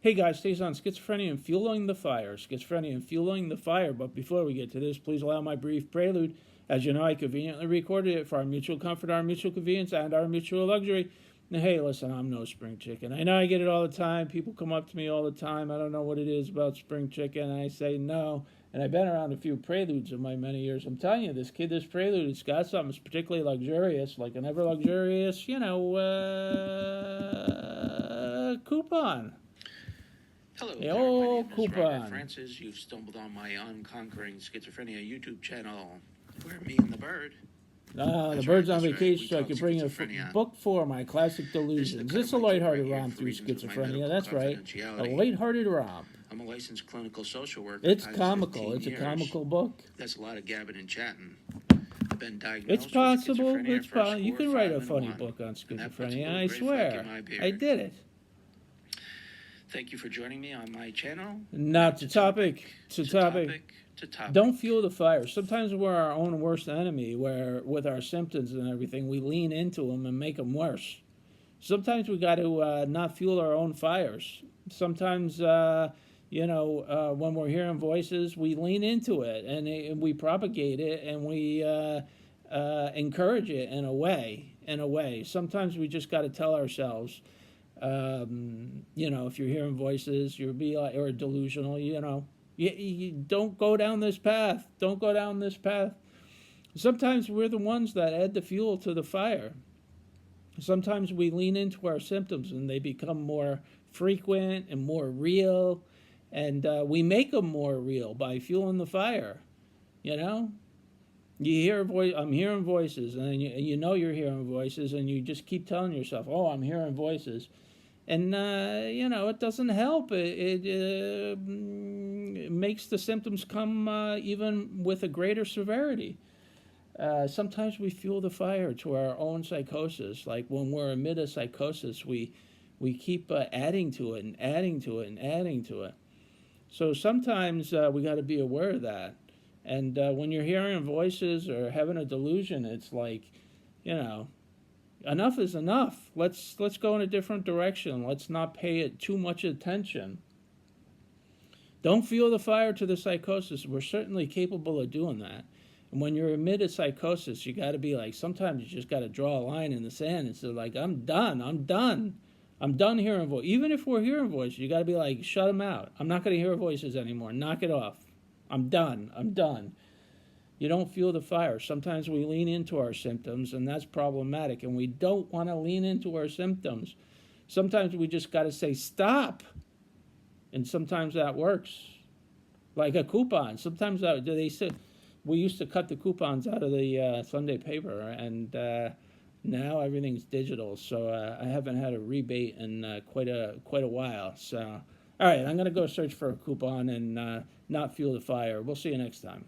Hey guys, stays on Schizophrenia and Fueling the Fire. Schizophrenia and Fueling the Fire. But before we get to this, please allow my brief prelude. As you know, I conveniently recorded it for our mutual comfort, our mutual convenience, and our mutual luxury. Now, hey, listen, I'm no spring chicken. I know I get it all the time. People come up to me all the time. I don't know what it is about spring chicken. And I say no. And I've been around a few preludes in my many years. I'm telling you, this prelude, it's got something that's particularly luxurious, like an ever luxurious, coupon. Hello The there, old my name is Robert coupon. Francis. You've stumbled on my Unconquering Schizophrenia YouTube channel, where me and the bird. The bird's on vacation, so I could bring a book for my classic delusions. It's a lighthearted romp through schizophrenia. That's right, a lighthearted romp. I'm a licensed clinical social worker. It's comical. It's a comical book. That's a lot of gabbing and chatting. I've been diagnosed It's possible. with schizophrenia It's possible. You can write a 4, 5, funny and 1, book on and that puts a schizophrenia. little I gray swear, fleck in my beard. I did it. Thank you for joining me on my channel. Now to topic. Don't fuel the fire. Sometimes we're our own worst enemy, where with our symptoms and everything, we lean into them and make them worse. Sometimes we got to not fuel our own fires. Sometimes, when we're hearing voices, we lean into it and we propagate it and we encourage it in a way. Sometimes we just got to tell ourselves, if you're hearing voices, you're or delusional, you don't go down this path. Don't go down this path. Sometimes we're the ones that add the fuel to the fire. Sometimes we lean into our symptoms and they become more frequent and more real. And we make them more real by fueling the fire. You hear a voice, I'm hearing voices, and you know you're hearing voices, and you just keep telling yourself, oh, I'm hearing voices. And, it doesn't help. It makes the symptoms come even with a greater severity. Sometimes we fuel the fire to our own psychosis. Like when we're amid a psychosis, we keep adding to it and adding to it and adding to it. So sometimes we got to be aware of that. And when you're hearing voices or having a delusion, it's like, enough is enough. Let's go in a different direction. Let's not pay it too much attention. Don't fuel the fire to the psychosis. We're certainly capable of doing that. And when you're amid a psychosis, you got to be like, sometimes you just got to draw a line in the sand and say, like, I'm done hearing voices. Even if we're hearing voices, you got to be like, shut them out. I'm not going to hear voices anymore. Knock it off. I'm done. You don't fuel the fire. Sometimes we lean into our symptoms, and that's problematic, and we don't want to lean into our symptoms. Sometimes we just got to say, stop, and sometimes that works. Like a coupon. Sometimes we used to cut the coupons out of the Sunday paper, and now everything's digital, so I haven't had a rebate in quite a while. So, all right, I'm going to go search for a coupon and not fuel the fire. We'll see you next time.